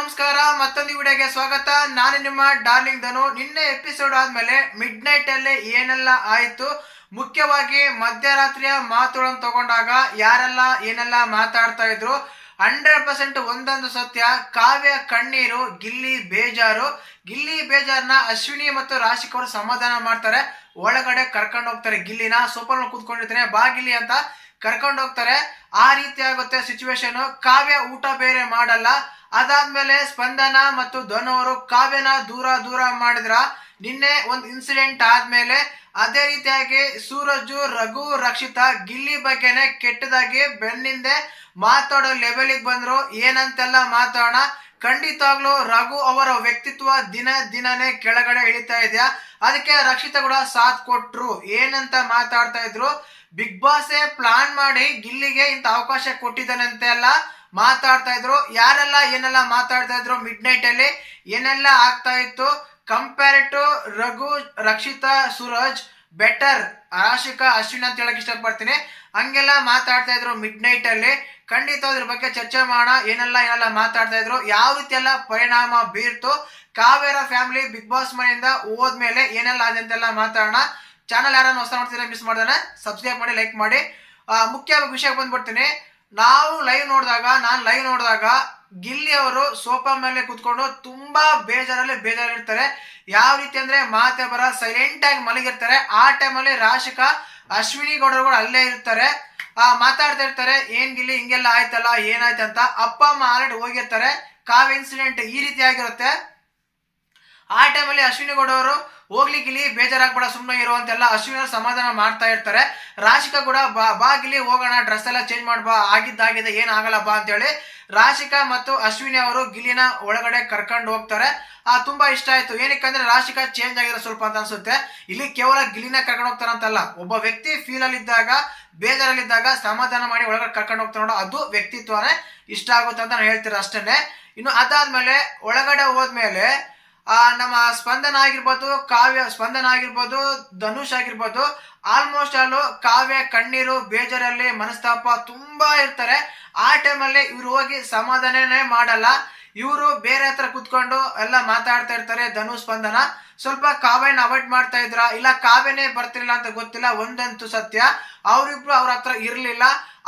ನಮಸ್ಕಾರ. ಮತ್ತೊಂದು ವಿಡಿಯೋಗೆ ಸ್ವಾಗತ. ನಾನು ನಿಮ್ಮ ಡಾರ್ಲಿಂಗ್ ಧನು. ನಿನ್ನೆ ಎಪಿಸೋಡ್ ಆದ್ಮೇಲೆ ಮಿಡ್ ನೈಟ್ ಅಲ್ಲಿ ಏನೆಲ್ಲ ಆಯ್ತು, ಮುಖ್ಯವಾಗಿ ಮಧ್ಯರಾತ್ರಿಯ ಮಾತುಗಳನ್ನು ತಗೊಂಡಾಗ ಯಾರೆಲ್ಲ ಏನೆಲ್ಲ ಮಾತಾಡ್ತಾ ಇದ್ರು, 100% ಒಂದೊಂದು ಸತ್ಯ. ಕಾವ್ಯ ಕಣ್ಣೀರು, ಗಿಲ್ಲಿ ಬೇಜಾರು. ಗಿಲ್ಲಿ ಬೇಜಾರ್ನ ಅಶ್ವಿನಿ ಮತ್ತು ರಾಶಿಕ್ ಅವರು ಸಮಾಧಾನ ಮಾಡ್ತಾರೆ. ಒಳಗಡೆ ಕರ್ಕೊಂಡು ಹೋಗ್ತಾರೆ ಗಿಲ್ಲಿನ. ಸೋಫಾಲ್ ಕೂತ್ಕೊಂಡಿರ್ತಾನೆ, ಬಾ ಗಿಲ್ಲಿ ಅಂತ ಕರ್ಕೊಂಡು ಹೋಗ್ತಾರೆ. ಆ ರೀತಿ ಆಗುತ್ತೆ ಸಿಚುವೇಶನ್. ಕಾವ್ಯ ಊಟ ಬೇರೆ ಮಾಡಲ್ಲ. ಅದಾದ್ಮೇಲೆ ಸ್ಪಂದನ ಮತ್ತು ಧನು ಅವರು ಕಾವ್ಯನ ದೂರ ದೂರ ಮಾಡಿದ್ರ. ನಿನ್ನೆ ಒಂದು ಇನ್ಸಿಡೆಂಟ್ ಆದ್ಮೇಲೆ ಅದೇ ರೀತಿಯಾಗಿ ಸೂರಜ್, ರಘು, ರಕ್ಷಿತಾ ಗಿಲ್ಲಿ ಬಗ್ಗೆನೆ ಕೆಟ್ಟದಾಗಿ ಬೆನ್ನಿಂದೆ ಮಾತಾಡೋ ಲೆವೆಲಿಗೆ ಬಂದ್ರು. ಏನಂತೆಲ್ಲ ಮಾತಾಡೋಣ. ಖಂಡಿತವಾಗ್ಲು ರಘು ಅವರ ವ್ಯಕ್ತಿತ್ವ ದಿನ ದಿನನೇ ಕೆಳಗಡೆ ಇಳಿತಾ ಇದೆಯಾ. ಅದಕ್ಕೆ ರಕ್ಷಿತಾ ಕೂಡ ಸಾಥ್ ಕೊಟ್ರು. ಏನಂತ ಮಾತಾಡ್ತಾ ಇದ್ರು, ಬಿಗ್ ಬಾಸ್ ಪ್ಲಾನ್ ಮಾಡಿ ಗಿಲ್ಲಿಗೆ ಇಂತ ಅವಕಾಶ ಕೊಟ್ಟಿದ್ದಾನಂತೆ ಎಲ್ಲ ಮಾತಾಡ್ತಾ ಇದ್ರು. ಯಾರೆಲ್ಲ ಏನೆಲ್ಲ ಮಾತಾಡ್ತಾ ಇದ್ರು, ಮಿಡ್ ನೈಟ್ ಅಲ್ಲಿ ಏನೆಲ್ಲ ಆಗ್ತಾ ಇತ್ತು, compare to Raghu, Rakshita, Suraj better Rashika, Ashwin ಅಂತ ಹೇಳಕ್ ಇಷ್ಟಪಡ್ತೀನಿ. ಹಂಗೆಲ್ಲ ಮಾತಾಡ್ತಾ ಇದ್ರು ಮಿಡ್ ನೈಟ್ ಅಲ್ಲಿ. ಖಂಡಿತ ಅದ್ರ ಬಗ್ಗೆ ಚರ್ಚೆ ಮಾಡೋಣ. ಏನೆಲ್ಲ ಮಾತಾಡ್ತಾ ಇದ್ರು, ಯಾವ ರೀತಿ ಎಲ್ಲ ಪರಿಣಾಮ ಬೀರ್ತು, ಕಾವೇರ ಫ್ಯಾಮಿಲಿ ಬಿಗ್ ಬಾಸ್ ಮನೆಯಿಂದ ಹೋದ್ಮೇಲೆ ಏನೆಲ್ಲ ಆದ ಅಂತೆಲ್ಲ ಮಾತಾಡೋಣ. ಚಾನಲ್ ಯಾರನ್ನ ಹೊಸ ನೋಡ್ತಿದ್ರೆ ಮಿಸ್ ಮಾಡ್ದಾನೆ ಸಬ್ಸ್ಕ್ರೈಬ್ ಮಾಡಿ, ಲೈಕ್ ಮಾಡಿ. ಮುಖ್ಯವಾಗಿ ವಿಷಯಕ್ಕೆ ಬಂದ್ಬಿಡ್ತೀನಿ. ನಾನು ಲೈವ್ ನೋಡಿದಾಗ ಗಿಲ್ಲಿ ಅವರು ಸೋಫಾ ಮೇಲೆ ಕುತ್ಕೊಂಡು ತುಂಬಾ ಬೇಜಾರಿರ್ತಾರೆ. ಯಾವ ರೀತಿ ಅಂದ್ರೆ ಮಾತೆ ಬರ ಸೈಲೆಂಟ್ ಆಗಿ ಮಲಗಿರ್ತಾರೆ. ಆ ಟೈಮಲ್ಲಿ ರಾಶಿಕಾ, ಅಶ್ವಿನಿ ಗೌಡರು ಅಲ್ಲೇ ಇರ್ತಾರೆ. ಮಾತಾಡ್ತಾ ಇರ್ತಾರೆ, ಏನ್ ಗಿಲ್ಲಿ ಹಿಂಗೆಲ್ಲ ಆಯ್ತಲ್ಲ, ಏನಾಯ್ತಂತ. ಅಪ್ಪ ಅಮ್ಮ ಆಲ್ರೆಡಿ ಹೋಗಿರ್ತಾರೆ. ಕಾವ್ ಇನ್ಸಿಡೆಂಟ್ ಈ ರೀತಿ ಆಗಿರುತ್ತೆ. ಆ ಟೈಮಲ್ಲಿ ಅಶ್ವಿನಿ ಗೌಡ ಅವರು ಹೋಗ್ಲಿ ಗಿಲಿ ಬೇಜಾರಾಗ್ಬೇಡ, ಸುಮ್ಮನೆ ಇರೋ ಅಂತೆಲ್ಲ ಅಶ್ವಿನಿ ಅವರು ಸಮಾಧಾನ ಮಾಡ್ತಾ ಇರ್ತಾರೆ. ರಾಶಿಕಾ ಕೂಡ ಬಾ ಗಿಲಿ ಹೋಗೋಣ, ಡ್ರೆಸ್ ಎಲ್ಲ ಚೇಂಜ್ ಮಾಡ್ಬಾ, ಆಗಿದ್ದಾಗಿದೆ, ಏನಾಗಲ್ಲ ಬಾ ಅಂತೇಳಿ ರಾಶಿಕಾ ಮತ್ತು ಅಶ್ವಿನಿ ಅವರು ಗಿಲಿನ ಒಳಗಡೆ ಕರ್ಕೊಂಡು ಹೋಗ್ತಾರೆ. ತುಂಬಾ ಇಷ್ಟ ಆಯ್ತು. ಏನಕ್ಕಂದ್ರೆ ರಾಶಿಕಾ ಚೇಂಜ್ ಆಗಿರೋ ಸ್ವಲ್ಪ ಅಂತ ಅನ್ಸುತ್ತೆ. ಇಲ್ಲಿ ಕೇವಲ ಗಿಲಿನ ಕರ್ಕೊಂಡು ಹೋಗ್ತಾರಂತಲ್ಲ, ಒಬ್ಬ ವ್ಯಕ್ತಿ ಫೀಲ್ ಅಲ್ಲಿದ್ದಾಗ, ಬೇಜಾರಲ್ಲಿದ್ದಾಗ ಸಮಾಧಾನ ಮಾಡಿ ಒಳಗಡೆ ಕರ್ಕೊಂಡು ಹೋಗ್ತಾರೆ ನೋಡೋ, ಅದು ವ್ಯಕ್ತಿತ್ವನೇ ಇಷ್ಟ ಆಗುತ್ತೆ ಅಂತ ನಾನು ಹೇಳ್ತೀರ ಅಷ್ಟೇನೆ. ಇನ್ನು ಅದಾದ್ಮೇಲೆ ಒಳಗಡೆ ಹೋದ್ಮೇಲೆ ನಮ್ಮ ಸ್ಪಂದನ ಆಗಿರ್ಬೋದು, ಧನುಷ್ ಆಗಿರ್ಬೋದು, ಆಲ್ಮೋಸ್ಟ್ ಅಲ್ಲೂ ಕಾವ್ಯ ಕಣ್ಣೀರು, ಬೇಜಾರಲ್ಲಿ, ಮನಸ್ತಾಪ ತುಂಬಾ ಇರ್ತಾರೆ. ಆ ಟೈಮಲ್ಲಿ ಇವ್ರು ಹೋಗಿ ಸಮಾಧಾನನೇ ಮಾಡಲ್ಲ. ಇವರು ಬೇರೆ ಹತ್ರ ಕುತ್ಕೊಂಡು ಎಲ್ಲ ಮಾತಾಡ್ತಾ ಇರ್ತಾರೆ. ಧನು, ಸ್ಪಂದನ ಸ್ವಲ್ಪ ಕಾವ್ಯನ ಅವಾಯ್ಡ್ ಮಾಡ್ತಾ ಇದ್ರ, ಇಲ್ಲ ಕಾವ್ಯನೇ ಬರ್ತಿರ್ಲಿಲ್ಲ ಅಂತ ಗೊತ್ತಿಲ್ಲ. ಒಂದಂತೂ ಸತ್ಯ, ಅವ್ರಿಬ್ರು ಅವ್ರ ಹತ್ರ ಇರ್ಲಿಲ್ಲ.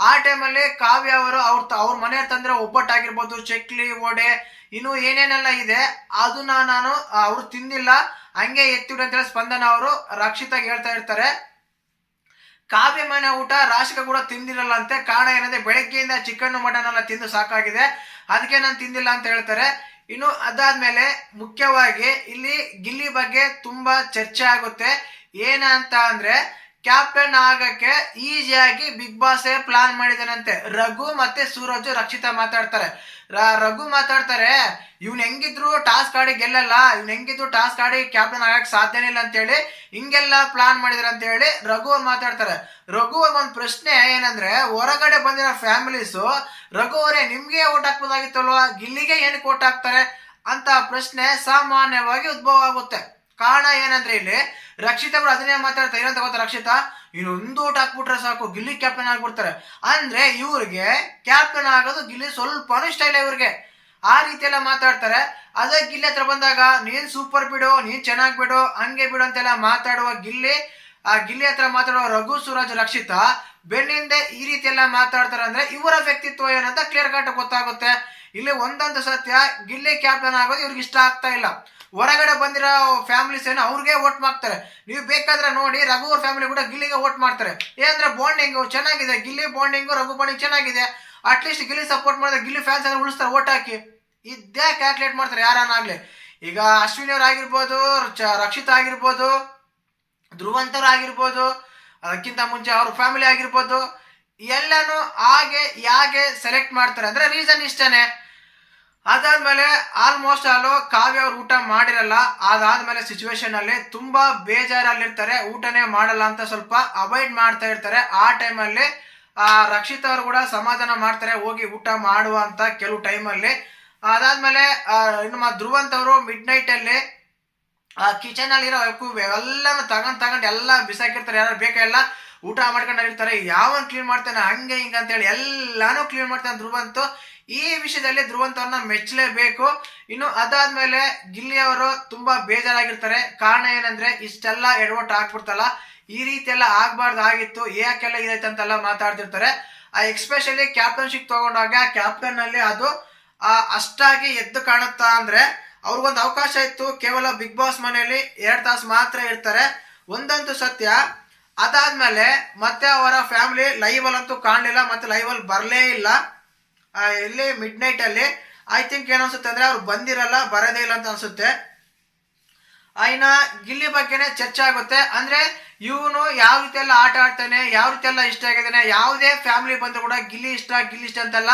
ಆ ಟೈಮಲ್ಲಿ ಕಾವ್ಯ ಅವರು ಅವ್ರ ಮನೆ ತಂದ್ರೆ ಒಬ್ಬಟ್ಟಾಗಿರ್ಬೋದು, ಚಕ್ಲಿ, ವಡೆ, ಇನ್ನು ಏನೇನೆಲ್ಲ ಇದೆ ಅದನ್ನ ನಾನು ಅವ್ರು ತಿಂದಿಲ್ಲ, ಹಂಗೆ ಎತ್ತಿಡು ಅಂತೇಳಿ ಸ್ಪಂದನ ಅವರು ರಕ್ಷಿತಾಗಿ ಹೇಳ್ತಾ ಇರ್ತಾರೆ. ಕಾವ್ಯ ಮನೆ ಊಟ ರಾಶಿಕಾ ಕೂಡ ತಿಂದಿರಲ್ಲ ಅಂತೆ. ಕಾರಣ ಏನಂದ್ರೆ ಬೆಳಗ್ಗೆಯಿಂದ ಚಿಕನ್ ಮಟನ್ ಎಲ್ಲ ತಿಂದು ಸಾಕಾಗಿದೆ, ಅದಕ್ಕೆ ನಾನು ತಿಂದಿಲ್ಲ ಅಂತ ಹೇಳ್ತಾರೆ. ಇನ್ನು ಅದಾದ್ಮೇಲೆ ಮುಖ್ಯವಾಗಿ ಇಲ್ಲಿ ಗಿಲ್ಲಿ ಬಗ್ಗೆ ತುಂಬಾ ಚರ್ಚೆ ಆಗುತ್ತೆ. ಏನಂತ ಅಂದ್ರೆ, ಕ್ಯಾಪ್ಟನ್ ಆಗಕ್ಕೆ ಈಸಿಯಾಗಿ ಬಿಗ್ ಬಾಸ್ ಪ್ಲಾನ್ ಮಾಡಿದಾನಂತೆ. ರಘು ಮತ್ತೆ ಸೂರಜ್, ರಕ್ಷಿತಾ ಮಾತಾಡ್ತಾರೆ. ರಘು ಮಾತಾಡ್ತಾರೆ, ಇವ್ನ ಹೆಂಗಿದ್ರು ಟಾಸ್ಕ್ ಆಡಿ ಗೆಲ್ಲಲ್ಲ, ಇವ್ನ ಹೆಂಗಿದ್ರು ಟಾಸ್ಕ್ ಆಡಿ ಕ್ಯಾಪ್ಟನ್ ಆಗಕ್ ಸಾಧ್ಯನೇ ಇಲ್ಲ ಅಂತ ಹೇಳಿ ಹಿಂಗೆಲ್ಲ ಪ್ಲಾನ್ ಮಾಡಿದಾರೆ ಅಂತ ಹೇಳಿ ರಘು ಅವ್ರು ಮಾತಾಡ್ತಾರೆ. ರಘು ಅವ್ರ ಒಂದ್ ಪ್ರಶ್ನೆ ಏನಂದ್ರೆ, ಹೊರಗಡೆ ಬಂದಿರೋ ಫ್ಯಾಮಿಲೀಸು ರಘು ಅವರೇ ನಿಮ್ಗೆ ಓಟ್ ಹಾಕ್ಬೋದಾಗಿತ್ತಲ್ವಾ, ಗಿಲ್ಲಿಗೆ ಏನಕ್ಕೆ ಓಟ್ ಹಾಕ್ತಾರೆ ಅಂತ ಪ್ರಶ್ನೆ ಸಾಮಾನ್ಯವಾಗಿ ಉದ್ಭವ ಆಗುತ್ತೆ. ಕಾರಣ ಏನಂದ್ರೆ ಇಲ್ಲಿ ರಕ್ಷಿತಾ ಕೂಡ ಅದನ್ನೇ ಮಾತಾಡ್ತಾರೆ. ಏನಂತ ಗೊತ್ತಾ, ರಕ್ಷಿತಾ ಇನ್ನೊಂದು ಓಟ್ ಹಾಕ್ಬಿಟ್ರೆ ಸಾಕು, ಗಿಲ್ಲಿ ಕ್ಯಾಪ್ಟನ್ ಆಗ್ಬಿಡ್ತಾರೆ. ಅಂದ್ರೆ ಇವ್ರಿಗೆ ಕ್ಯಾಪ್ಟನ್ ಆಗೋದು ಗಿಲ್ಲಿ ಸ್ವಲ್ಪ ಇಷ್ಟ ಇಲ್ಲ ಇವ್ರಿಗೆ. ಆ ರೀತಿ ಎಲ್ಲ ಮಾತಾಡ್ತಾರೆ. ಅದೇ ಗಿಲ್ಲಿ ಹತ್ರ ಬಂದಾಗ ನೀನ್ ಸೂಪರ್ ಬಿಡು, ನೀನ್ ಚೆನ್ನಾಗ್ ಬಿಡು, ಹಂಗೆ ಬಿಡು ಅಂತೆಲ್ಲ ಮಾತಾಡುವ ಗಿಲ್ಲಿ, ಆ ಗಿಲ್ಲಿ ಹತ್ರ ಮಾತಾಡುವ ರಘು, ಸೂರಜ್, ರಕ್ಷಿತಾ ಬೆನ್ನಿಂದೆ ಈ ರೀತಿ ಎಲ್ಲ ಮಾತಾಡ್ತಾರೆ. ಅಂದ್ರೆ ಇವರ ವ್ಯಕ್ತಿತ್ವ ಏನಂತ ಕ್ಲಿಯರ್ ಕಟ್ ಗೊತ್ತಾಗುತ್ತೆ. ಇಲ್ಲಿ ಒಂದೊಂದು ಸತ್ಯ, ಗಿಲ್ಲಿ ಕ್ಯಾಪ್ಟನ್ ಆಗೋದು ಇವ್ರಿಗೆ ಇಷ್ಟ ಆಗ್ತಾ ಇಲ್ಲ. ಹೊರಗಡೆ ಬಂದಿರೋ ಫ್ಯಾಮಿಲೀಸ್ ಏನೋ ಅವ್ರಿಗೆ ವೋಟ್ ಮಾಡ್ತಾರೆ. ನೀವು ಬೇಕಾದ್ರೆ ನೋಡಿ, ರಘು ಅವ್ರ ಫ್ಯಾಮಿಲಿ ಕೂಡ ಗಿಲ್ಲಿಗೆ ವೋಟ್ ಮಾಡ್ತಾರೆ. ಏನಂದ್ರೆ ಬಾಂಡಿಂಗ್ ಚೆನ್ನಾಗಿದೆ, ಗಿಲ್ಲಿ ಬಾಂಡಿಂಗು ರಘು ಬಾಂಡಿಂಗ್ ಚೆನ್ನಾಗಿದೆ. ಅಟ್ಲೀಸ್ಟ್ ಗಿಲ್ಲಿ ಸಪೋರ್ಟ್ ಮಾಡಿದ್ರೆ ಗಿಲ್ಲಿ ಫ್ಯಾನ್ಸ್ ಅನ್ನು ಉಳಿಸ್ತಾರೆ ವೋಟ್ ಹಾಕಿ. ಇದೇ ಕ್ಯಾಲ್ಕುಲೇಟ್ ಮಾಡ್ತಾರೆ ಯಾರನ್ನಾಗ್ಲಿ. ಈಗ ಅಶ್ವಿನಿ ಅವ್ರು ಆಗಿರ್ಬೋದು, ರಕ್ಷಿತಾ ಆಗಿರ್ಬೋದು, ಧ್ರುವಂತವ್ರು ಆಗಿರ್ಬೋದು, ಅದಕ್ಕಿಂತ ಮುಂಚೆ ಅವ್ರ ಫ್ಯಾಮಿಲಿ ಆಗಿರ್ಬೋದು, ಎಲ್ಲಾನು ಯಾಗೆ ಸೆಲೆಕ್ಟ್ ಮಾಡ್ತಾರೆ ಅಂದ್ರೆ ರೀಸನ್ ಇಷ್ಟನೇ. ಅದಾದ್ಮೇಲೆ ಆಲ್ಮೋಸ್ಟ್ ಆಲು ಕಾವ್ಯ ಅವ್ರು ಊಟ ಮಾಡಿರಲ್ಲ. ಅದಾದ್ಮೇಲೆ ಸಿಚುವೇಶನ್ ಅಲ್ಲಿ ತುಂಬಾ ಬೇಜಾರಲ್ಲಿರ್ತಾರೆ, ಊಟನೇ ಮಾಡಲ್ಲ ಅಂತ ಸ್ವಲ್ಪ ಅವಾಯ್ಡ್ ಮಾಡ್ತಾ ಇರ್ತಾರೆ. ಆ ಟೈಮಲ್ಲಿ ರಕ್ಷಿತಾ ಅವರು ಕೂಡ ಸಮಾಧಾನ ಮಾಡ್ತಾರೆ, ಹೋಗಿ ಊಟ ಮಾಡುವ ಅಂತ ಕೆಲವು ಟೈಮಲ್ಲಿ. ಅದಾದ್ಮೇಲೆ ನಮ್ಮ ಧ್ರುವಂತವರು ಮಿಡ್ ನೈಟ್ ಅಲ್ಲಿ ಕಿಚನ್ ಅಲ್ಲಿ ಇರೋ ಎಲ್ಲಾನು ತಗೊಂಡ್ ಎಲ್ಲ ಬಿಸಾಕಿರ್ತಾರೆ. ಯಾರು ಬೇಕೆಲ್ಲ ಊಟ ಮಾಡ್ಕೊಂಡಿರ್ತಾರೆ. ಯಾವನ್ ಕ್ಲೀನ್ ಮಾಡ್ತಾನೆ ಹಂಗೆ ಹಿಂಗ ಅಂತ ಹೇಳಿ ಎಲ್ಲಾನು ಕ್ಲೀನ್ ಮಾಡ್ತಾನೆ ಧ್ರುವಂತು. ಈ ವಿಷಯದಲ್ಲಿ ಧ್ರುವಂತವ್ರನ್ನ ಮೆಚ್ಚಲೇಬೇಕು. ಇನ್ನು ಅದಾದ್ಮೇಲೆ ಗಿಲ್ಲಿ ಅವರು ತುಂಬಾ ಬೇಜಾರಾಗಿರ್ತಾರೆ. ಕಾರಣ ಏನಂದ್ರೆ ಇಷ್ಟೆಲ್ಲ ಎಡವಟ್ಟು ಆಗ್ಬಿಡ್ತಲ್ಲ, ಈ ರೀತಿ ಎಲ್ಲ ಆಗ್ಬಾರ್ದಾಗಿತ್ತು, ಯಾಕೆಲ್ಲ ಇದೈತೆ ಅಂತೆಲ್ಲ ಮಾತಾಡ್ತಿರ್ತಾರೆ. ಎಕ್ಸ್ಪೆಷಲಿ ಕ್ಯಾಪ್ಟನ್ಶಿಪ್ ತಗೊಂಡಾಗ ಕ್ಯಾಪ್ಟನ್ ಅಲ್ಲಿ ಅದು ಅಷ್ಟಾಗಿ ಎದ್ದು ಕಾಣುತ್ತಾ ಅಂದ್ರೆ ಅವ್ರಿಗೊಂದು ಅವಕಾಶ ಇತ್ತು. ಕೇವಲ ಬಿಗ್ ಬಾಸ್ ಮನೆಯಲ್ಲಿ 2 ತಾಸು ಮಾತ್ರ ಇರ್ತಾರೆ, ಒಂದಂತೂ ಸತ್ಯ. ಅದಾದ್ಮೇಲೆ ಮತ್ತೆ ಅವರ ಫ್ಯಾಮಿಲಿ ಲೈವ್ ಅಲ್ಲಂತೂ ಕಾಣಲಿಲ್ಲ, ಮತ್ತೆ ಲೈವ್ ಅಲ್ಲಿ ಬರಲೇ ಇಲ್ಲ. ಇಲ್ಲಿ ಮಿಡ್ ನೈಟ್ ಅಲ್ಲಿ ಐ ಥಿಂಕ್ ಏನನ್ಸುತ್ತೆ ಅಂದ್ರೆ ಅವ್ರು ಬಂದಿರಲ್ಲ, ಬರೋದೇ ಇಲ್ಲ ಅಂತ ಅನ್ಸುತ್ತೆ. ಇನ್ನ ಗಿಲ್ಲಿ ಬಗ್ಗೆನೆ ಚರ್ಚೆ ಆಗುತ್ತೆ. ಅಂದ್ರೆ ಇವನು ಯಾವ ರೀತಿ ಎಲ್ಲ ಆಟ ಆಡ್ತಾನೆ, ಯಾವ ರೀತಿ ಎಲ್ಲ ಇಷ್ಟ ಆಗಿದ್ದಾನೆ, ಯಾವುದೇ ಫ್ಯಾಮಿಲಿ ಬಂದ್ರು ಕೂಡ ಗಿಲ್ಲಿ ಇಷ್ಟ ಅಂತೆಲ್ಲ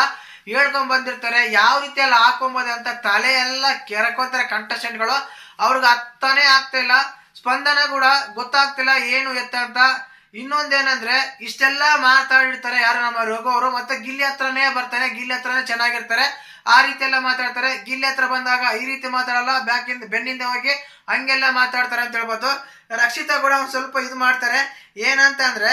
ಹೇಳ್ಕೊಂಡ್ ಬಂದಿರ್ತಾರೆ. ಯಾವ ರೀತಿ ಎಲ್ಲ ಹಾಕೊಂಬೋದೆ ಅಂತ ತಲೆ ಎಲ್ಲ ಕೆರಕೊಂತಾರೆ ಕಂಟೆಸ್ಟೆಂಟ್ಗಳು. ಅವ್ರಿಗೆ ಅರ್ಥನೇ ಆಗ್ತಾ ಇಲ್ಲ. ಸ್ಪಂದನ ಕೂಡ ಗೊತ್ತಾಗ್ತಿಲ್ಲ ಏನು ಎತ್ತ ಅಂತ. ಇನ್ನೊಂದೇನಂದ್ರೆ ಇಷ್ಟೆಲ್ಲ ಮಾತಾಡಿರ್ತಾರೆ ಯಾರು ನಮ್ಮ ರಘು ಅವರು, ಮತ್ತೆ ಗಿಲ್ಲಿ ಹತ್ರನೇ ಬರ್ತಾನೆ, ಗಿಲ್ಲಿ ಹತ್ರನೇ ಚೆನ್ನಾಗಿರ್ತಾರೆ, ಆ ರೀತಿ ಎಲ್ಲ ಮಾತಾಡ್ತಾರೆ. ಗಿಲ್ಲಿ ಹತ್ರ ಬಂದಾಗ ಈ ರೀತಿ ಮಾತಾಡಲ್ಲ, ಬೆನ್ನಿಂದ ಹೋಗಿ ಹಂಗೆಲ್ಲ ಮಾತಾಡ್ತಾರೆ ಅಂತ ಹೇಳ್ಬೋದು. ರಕ್ಷಿತಾ ಕೂಡ ಒಂದ್ ಸ್ವಲ್ಪ ಇದು ಮಾಡ್ತಾರೆ. ಏನಂತ ಅಂದ್ರೆ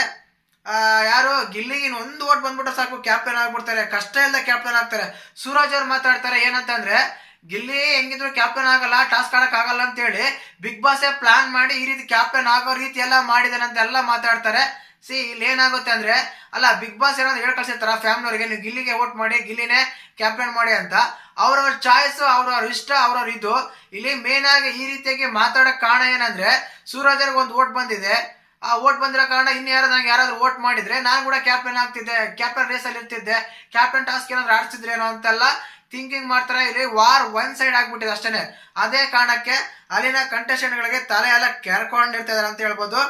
ಯಾರು ಗಿಲ್ಲಿಗೆ ಒಂದು ಓಟ್ ಬಂದ್ಬಿಟ್ಟು ಸಾಕು ಕ್ಯಾಪ್ಟನ್ ಆಗ್ಬಿಡ್ತಾರೆ, ಕಷ್ಟ ಇಲ್ಲದ ಕ್ಯಾಪ್ಟನ್ ಆಗ್ತಾರೆ. ಸೂರಜ್ ಅವ್ರು ಮಾತಾಡ್ತಾರೆ ಏನಂತ ಅಂದ್ರೆ ಗಿಲ್ಲಿ ಹೆಂಗಿದ್ರು ಕ್ಯಾಪ್ಟನ್ ಆಗಲ್ಲ, ಟಾಸ್ಕ್ ಆಡಕ್ ಆಗಲ್ಲ ಅಂತ ಹೇಳಿ ಬಿಗ್ ಬಾಸ್ ಪ್ಲಾನ್ ಮಾಡಿ ಈ ರೀತಿ ಕ್ಯಾಪ್ಟನ್ ಆಗೋ ರೀತಿ ಎಲ್ಲ ಮಾಡಿದಾನಂತ ಎಲ್ಲ ಮಾತಾಡ್ತಾರೆ. ಇಲ್ಲಿ ಏನಾಗುತ್ತೆ ಅಂದ್ರೆ, ಅಲ್ಲ ಬಿಗ್ ಬಾಸ್ ಏನಾದ್ರು ಹೇಳ್ ಕಳ್ಸಿರ್ತಾರ ಫ್ಯಾಮಿಲಿ ಅವರಿಗೆ, ನೀವು ಗಿಲ್ಲಿಗೆ ವೋಟ್ ಮಾಡಿ, ಗಿಲ್ಲಿನೇ ಕ್ಯಾಪ್ಟನ್ ಮಾಡಿ ಅಂತ. ಅವ್ರವ್ರ ಚಾಯ್ಸ್, ಅವ್ರವ್ರ ಇಷ್ಟ, ಅವ್ರವ್ರ ಇದು. ಇಲ್ಲಿ ಮೇನ್ ಆಗಿ ಈ ರೀತಿಯಾಗಿ ಮಾತಾಡಕ್ ಕಾರಣ ಏನಂದ್ರೆ ಸೂರಜ್ ಅವ್ರಿಗೆ ಒಂದು ವೋಟ್ ಬಂದಿದೆ. ಆ ವೋಟ್ ಬಂದಿರೋ ಕಾರಣ ಇನ್ನು ನಂಗೆ ಯಾರಾದ್ರೂ ವೋಟ್ ಮಾಡಿದ್ರೆ ನಾನು ಕೂಡ ಕ್ಯಾಪ್ಟನ್ ಆಗ್ತಿದ್ದೆ, ಕ್ಯಾಪ್ಟನ್ ರೇಸ್ ಅಲ್ಲಿ ಇರ್ತಿದ್ದೆ, ಕ್ಯಾಪ್ಟನ್ ಟಾಸ್ಕ್ ಏನಾದ್ರು ಆಡ್ಸಿದ್ರೇನೋ ಅಂತೆಲ್ಲ ಥಿಂಕಿಂಗ್ ಮಾಡ್ತಾರೆ. ಇಲ್ಲಿ ವಾರ್ ಒನ್ ಸೈಡ್ ಆಗ್ಬಿಟ್ಟಿದೆ ಅಷ್ಟೇನೆ. ಅದೇ ಕಾರಣಕ್ಕೆ ಅಲ್ಲಿನ ಕಂಟೆಸ್ಟೆಂಟ್ ಗಳಿಗೆ ತಲೆ ಎಲ್ಲ ಕೆರ್ಕೊಂಡಿರ್ತಿದಾರೆ ಅಂತ ಹೇಳ್ಬೋದು.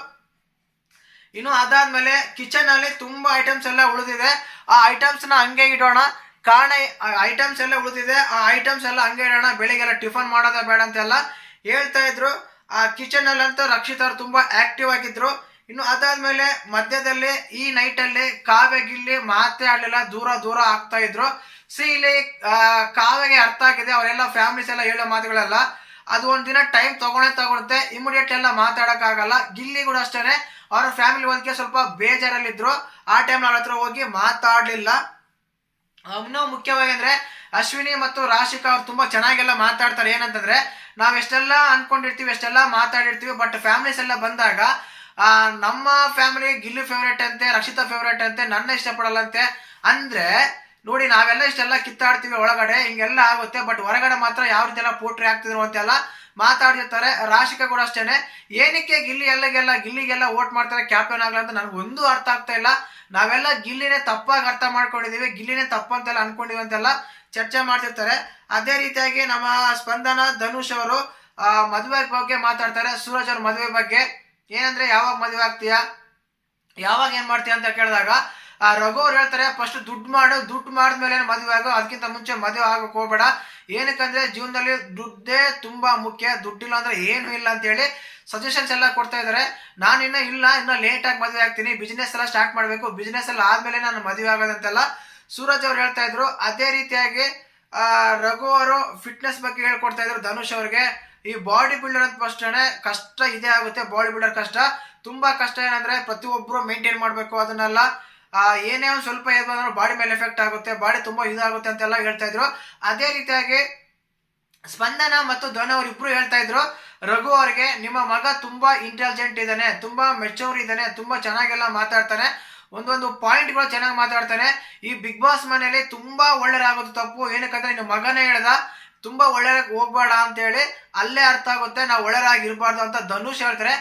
ಇನ್ನು ಅದಾದ್ಮೇಲೆ ಕಿಚನ್ ಅಲ್ಲಿ ತುಂಬಾ ಐಟಮ್ಸ್ ಎಲ್ಲ ಉಳಿದಿದೆ. ಆ ಐಟಮ್ಸ್ ನ ಹಂಗೆ ಇಡೋಣ. ಕಾರಣ ಐಟಮ್ಸ್ ಎಲ್ಲ ಉಳಿದಿದೆ, ಆ ಐಟಮ್ಸ್ ಎಲ್ಲ ಹಂಗೆ ಇಡೋಣ, ಬೆಳಿಗ್ಗೆಲ್ಲ ಟಿಫನ್ ಮಾಡೋದ ಬೇಡ ಅಂತೆಲ್ಲ ಹೇಳ್ತಾ ಇದ್ರು. ಆ ಕಿಚನ್ ಅಲ್ಲಂತೂ ರಕ್ಷಿತ್ ಅವ್ರು ತುಂಬಾ ಆಕ್ಟಿವ್ ಆಗಿದ್ರು. ಇನ್ನು ಅದಾದ್ಮೇಲೆ ಮಧ್ಯದಲ್ಲಿ ಈ ನೈಟ್ ಅಲ್ಲಿ ಕಾವ್ಯ ಗಿಲ್ಲಿ ಮಾತೇ ಆಡ್ಲಿಲ್ಲ, ದೂರ ಆಗ್ತಾ ಇದ್ರು. ಇಲ್ಲಿ ಕಾವ್ಯಗೆ ಅರ್ಥ ಆಗಿದೆ, ಅವರೆಲ್ಲ ಫ್ಯಾಮಿಲೀಸ್ ಎಲ್ಲ ಹೇಳೋ ಮಾತುಗಳೆಲ್ಲ ಅದು ಒಂದಿನ ಟೈಮ್ ತಗೊಳುತ್ತೆ, ಇಮಿಡಿಯೇಟ್ ಎಲ್ಲ ಮಾತಾಡಕ್ ಆಗಲ್ಲ. ಗಿಲ್ಲಿ ಕೂಡ ಅಷ್ಟೇನೆ, ಅವರ ಫ್ಯಾಮಿಲಿ ಒಂದಕ್ಕೆ ಸ್ವಲ್ಪ ಬೇಜಾರಲ್ಲಿದ್ರು, ಆ ಟೈಮ್ ಅವ್ರ ಹತ್ರ ಹೋಗಿ ಮಾತಾಡ್ಲಿಲ್ಲ. ಇನ್ನೂ ಮುಖ್ಯವಾಗಿ ಅಂದ್ರೆ ಅಶ್ವಿನಿ ಮತ್ತು ರಾಶಿಕಾ ಅವ್ರು ತುಂಬಾ ಚೆನ್ನಾಗೆಲ್ಲ ಮಾತಾಡ್ತಾರೆ. ಏನಂತಂದ್ರೆ ನಾವ್ ಎಷ್ಟೆಲ್ಲ ಅನ್ಕೊಂಡಿರ್ತೀವಿ, ಎಷ್ಟೆಲ್ಲ ಮಾತಾಡಿರ್ತೀವಿ, ಬಟ್ ಫ್ಯಾಮಿಲೀಸ್ ಎಲ್ಲ ಬಂದಾಗ ನಮ್ಮ ಫ್ಯಾಮಿಲಿ ಗಿಲ್ಲಿ ಫೇವ್ರೇಟ್ ಅಂತೆ, ರಕ್ಷಿತಾ ಫೇವ್ರೇಟ್ ಅಂತೆ, ನನ್ನ ಇಷ್ಟಪಡಲ್ಲಂತೆ. ಅಂದ್ರೆ ನೋಡಿ, ನಾವೆಲ್ಲ ಇಷ್ಟೆಲ್ಲ ಕಿತ್ತಾಡ್ತೀವಿ ಒಳಗಡೆ, ಹಿಂಗೆಲ್ಲ ಆಗುತ್ತೆ, ಬಟ್ ಹೊರಗಡೆ ಮಾತ್ರ ಯಾವ ರೀತಿ ಎಲ್ಲ ಪೋಟ್ರಿ ಆಗ್ತಿದ್ರು ಅಂತೆಲ್ಲ ಮಾತಾಡ್ತಿರ್ತಾರೆ. ರಾಶಿಕಾ ಕೂಡ ಅಷ್ಟೇನೆ, ಏನಕ್ಕೆ ಗಿಲ್ಲಿಗೆಲ್ಲ ವೋಟ್ ಮಾಡ್ತಾರೆ ಕ್ಯಾಪ್ಟನ್ ಆಗ್ಲ ಅಂತ ನನ್ಗೆ ಒಂದು ಅರ್ಥ ಆಗ್ತಾ ಇಲ್ಲ. ನಾವೆಲ್ಲ ಗಿಲ್ಲಿನೇ ತಪ್ಪಾಗಿ ಅರ್ಥ ಮಾಡ್ಕೊಂಡಿದೀವಿ, ಗಿಲ್ಲಿನೇ ತಪ್ಪಂತೆಲ್ಲ ಅನ್ಕೊಂಡಿವಿ ಅಂತೆಲ್ಲ ಚರ್ಚೆ ಮಾಡ್ತಿರ್ತಾರೆ. ಅದೇ ರೀತಿಯಾಗಿ ನಮ್ಮ ಸ್ಪಂದನ ಧನುಷ್ ಅವರು ಮದುವೆ ಬಗ್ಗೆ ಮಾತಾಡ್ತಾರೆ. ಸೂರಜ್ ಅವ್ರ ಮದುವೆ ಬಗ್ಗೆ ಏನಂದ್ರೆ, ಯಾವಾಗ ಮದುವೆ ಆಗ್ತೀಯಾ, ಯಾವಾಗ ಏನ್ ಮಾಡ್ತೀಯ ಅಂತ ಕೇಳಿದಾಗ ರಘು ಅವ್ರು ಹೇಳ್ತಾರೆ, ಫಸ್ಟ್ ದುಡ್ಡು ಮಾಡಿದ್ಮೇಲೆ ಮದುವೆ ಆಗೋ, ಅದಕ್ಕಿಂತ ಮುಂಚೆ ಮದುವೆ ಆಗಕ್ಕೆ ಹೋಗ್ಬೇಡ. ಏನಕ್ಕಂದ್ರೆ ಜೀವನದಲ್ಲಿ ದುಡ್ಡೇ ತುಂಬಾ ಮುಖ್ಯ, ದುಡ್ಡಿಲ್ಲ ಅಂದ್ರೆ ಏನು ಇಲ್ಲ ಅಂತ ಹೇಳಿ ಸಜೆಷನ್ಸ್ ಎಲ್ಲ ಕೊಡ್ತಾ ಇದಾರೆ. ನಾನು ಇನ್ನ ಲೇಟ್ ಆಗಿ ಮದುವೆ ಆಗ್ತೀನಿ, ಬಿಸ್ನೆಸ್ ಎಲ್ಲ ಸ್ಟಾರ್ಟ್ ಮಾಡ್ಬೇಕು, ಬಿಸ್ನೆಸ್ ಎಲ್ಲ ಆದ್ಮೇಲೆ ನಾನು ಮದುವೆ ಆಗೋದಂತೆಲ್ಲ ಸೂರಜ್ ಅವ್ರು ಹೇಳ್ತಾ ಇದ್ರು. ಅದೇ ರೀತಿಯಾಗಿ ರಘು ಅವರು ಫಿಟ್ನೆಸ್ ಬಗ್ಗೆ ಹೇಳ್ಕೊಡ್ತಾ ಇದ್ರು ಧನುಷ್ ಅವ್ರಿಗೆ. ಈ ಬಾಡಿ ಬಿಲ್ಡರ್ ಅಂತ ಫಸ್ಟ್ ಕಷ್ಟ ಇದೇ ಆಗುತ್ತೆ, ಬಾಡಿ ಬಿಲ್ಡರ್ ಕಷ್ಟ, ತುಂಬಾ ಕಷ್ಟ. ಏನಂದ್ರೆ ಪ್ರತಿಯೊಬ್ರು ಮೇಂಟೈನ್ ಮಾಡ್ಬೇಕು ಅದನ್ನೆಲ್ಲ. ಏನೇ ಒಂದು ಸ್ವಲ್ಪ ಬಂದ್ರೆ ಬಾಡಿ ಮೇಲೆ ಎಫೆಕ್ಟ್ ಆಗುತ್ತೆ, ಬಾಡಿ ತುಂಬಾ ಇದಾಗುತ್ತೆ ಅಂತೆಲ್ಲ ಹೇಳ್ತಾ ಇದ್ರು. ಅದೇ ರೀತಿಯಾಗಿ ಸ್ಪಂದನ ಮತ್ತು ಧನು ಅವ್ರು ಇಬ್ರು ಹೇಳ್ತಾ ಇದ್ರು ರಘು ಅವ್ರಿಗೆ, ನಿಮ್ಮ ಮಗ ತುಂಬಾ ಇಂಟೆಲಿಜೆಂಟ್ ಇದ್ದಾನೆ, ತುಂಬಾ ಮೆಚೂರ್ ಇದ್ದಾನೆ, ತುಂಬಾ ಚೆನ್ನಾಗೆಲ್ಲ ಮಾತಾಡ್ತಾನೆ, ಒಂದೊಂದು ಪಾಯಿಂಟ್ಗಳು ಚೆನ್ನಾಗಿ ಮಾತಾಡ್ತಾನೆ. ಈ ಬಿಗ್ ಬಾಸ್ ಮನೆಯಲ್ಲಿ ತುಂಬಾ ಒಳ್ಳೆಯದಾಗೋದು ತಪ್ಪು. ಏನಕ್ಕಂದ್ರೆ ನಿನ್ನ ಮಗನೇ ಹೇಳ್ದ ತುಂಬಾ ಒಳ್ಳೆಯದಾಗಿ ಹೋಗ್ಬೇಡ ಅಂತ ಹೇಳಿ, ಅಲ್ಲೇ ಅರ್ಥ ಆಗುತ್ತೆ ನಾವು ಒಳ್ಳೆಯದಾಗಿ ಇರಬಾರ್ದು ಅಂತ ಧನುಷ್ ಹೇಳ್ತಾರೆ.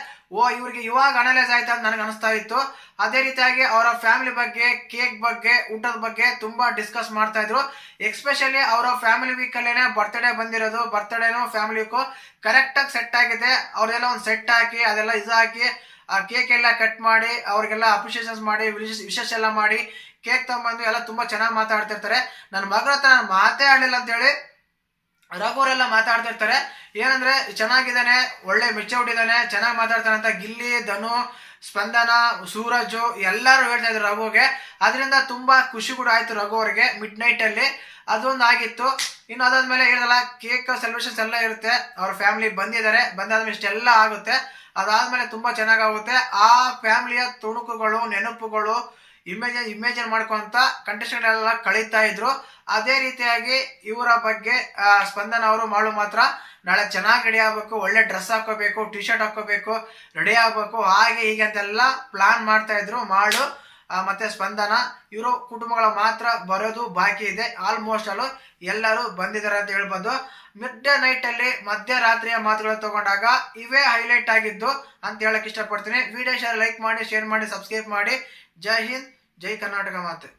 ಇವ್ರಿಗೆ ಇವಾಗ ಅನಲೈಸ್ ಆಯ್ತಾ ಅಂತ ನನಗೆ ಅನಿಸ್ತಾ ಇತ್ತು. ಅದೇ ರೀತಿಯಾಗಿ ಅವರ ಫ್ಯಾಮಿಲಿ ಬಗ್ಗೆ, ಕೇಕ್ ಬಗ್ಗೆ, ಊಟದ ಬಗ್ಗೆ ತುಂಬಾ ಡಿಸ್ಕಸ್ ಮಾಡ್ತಾ ಇದ್ರು. ಎಕ್ಸ್ಪೆಷಲಿ ಅವರ ಫ್ಯಾಮಿಲಿ ವೀಕ್ ಅಲ್ಲೇನೆ ಬರ್ತ್ಡೇ ಬಂದಿರೋದು, ಬರ್ತ್ಡೇನು ಫ್ಯಾಮಿಲಿ ವೀಕು ಕರೆಕ್ಟ್ ಆಗಿ ಸೆಟ್ ಆಗಿದೆ. ಅವ್ರೆಲ್ಲ ಒಂದು ಸೆಟ್ ಹಾಕಿ ಅದೆಲ್ಲ ಹಾಕಿ ಆ ಕೇಕ್ ಎಲ್ಲ ಕಟ್ ಮಾಡಿ ಅವ್ರಿಗೆಲ್ಲ ಅಪ್ರಿಷಿಯೇಷನ್ಸ್ ಮಾಡಿ ವಿಶೇಷ ಎಲ್ಲ ಮಾಡಿ ಕೇಕ್ ತಗೊಂಡ್ಬಂದು ಎಲ್ಲ ತುಂಬಾ ಚೆನ್ನಾಗಿ ಮಾತಾಡ್ತಿರ್ತಾರೆ. ನನ್ನ ಮಗಳ ಹತ್ರ ನಾನು ಮಾತೇ ಆಡ್ಲಿಲ್ಲ ಅಂತ ಹೇಳಿ ರಘುವರೆಲ್ಲ ಮಾತಾಡ್ತಿರ್ತಾರೆ. ಏನಂದ್ರೆ ಚೆನ್ನಾಗಿದ್ದಾನೆ, ಒಳ್ಳೆ ಮೆಚೂರ್ಡ್ ಇದ್ದಾನೆ, ಚೆನ್ನಾಗಿ ಮಾತಾಡ್ತಾನೆ ಅಂತ ಗಿಲ್ಲಿ, ಧನು, ಸ್ಪಂದನ, ಸೂರಜು ಎಲ್ಲರೂ ಹೇಳ್ತಾ ಇದ್ರು ರಘುಗೆ. ಅದರಿಂದ ತುಂಬಾ ಖುಷಿ ಕೂಡ ಆಯ್ತು ರಘು ಅವ್ರಿಗೆ ಮಿಡ್ ನೈಟ್ ಅಲ್ಲಿ. ಅದೊಂದು ಆಗಿತ್ತು. ಇನ್ನು ಅದಾದ್ಮೇಲೆ ಹೇಳಿದಲ್ಲ ಕೇಕ್ ಸೆಲೆಬ್ರೇಷನ್ಸ್ ಎಲ್ಲ ಇರುತ್ತೆ, ಅವ್ರ ಫ್ಯಾಮಿಲಿ ಬಂದಾದ್ಮೇಲೆ ಇಷ್ಟೆಲ್ಲ ಆಗುತ್ತೆ. ಅದಾದ್ಮೇಲೆ ತುಂಬಾ ಚೆನ್ನಾಗಾಗುತ್ತೆ. ಆ ಫ್ಯಾಮಿಲಿಯ ತುಣುಕುಗಳು, ನೆನಪುಗಳು ಇಮೇಜನ್ ಮಾಡ್ಕೊಂತ ಕಂಟೆಸ್ಟೆಂಟ್ ಎಲ್ಲ ಕಳೀತಾ ಇದ್ರು. ಅದೇ ರೀತಿಯಾಗಿ ಇವರ ಬಗ್ಗೆ ಸ್ಪಂದನ ಅವರು ಮಾಡು ಮಾತ್ರ ನಾಳೆ ಚೆನ್ನಾಗಿ ರೆಡಿ ಆಗ್ಬೇಕು, ಒಳ್ಳೆ ಡ್ರೆಸ್ ಹಾಕೋಬೇಕು, ಟಿ ಶರ್ಟ್ ಹಾಕೋಬೇಕು, ರೆಡಿ ಆಗ್ಬೇಕು, ಹಾಗೆ ಹೀಗೆ ಅಂತೆಲ್ಲ ಪ್ಲಾನ್ ಮಾಡ್ತಾ ಇದ್ರು ಮಾಡು ಮತ್ತೆ ಸ್ಪಂದನ. ಇವರು ಕುಟುಂಬಗಳ ಮಾತ್ರ ಬರೋದು ಬಾಕಿ ಇದೆ. ಆಲ್ಮೋಸ್ಟ್ ಅಲ್ಲೂ ಎಲ್ಲರೂ ಬಂದಿದ್ದಾರೆ ಅಂತ ಹೇಳ್ಬೋದು. ಮಿಡ್ ನೈಟ್ ಅಲ್ಲಿ ಮಧ್ಯರಾತ್ರಿಯ ಮಾತುಗಳು ತಗೊಂಡಾಗ ಇವೇ ಹೈಲೈಟ್ ಆಗಿದ್ದು ಅಂತ ಹೇಳಕ್ ಇಷ್ಟಪಡ್ತೀನಿ. ವಿಡಿಯೋ ಲೈಕ್ ಮಾಡಿ, ಶೇರ್ ಮಾಡಿ, ಸಬ್ಸ್ಕ್ರೈಬ್ ಮಾಡಿ. ಜೈ ಹಿಂದ್, ಜೈ ಕರ್ನಾಟಕ ಮಾತು.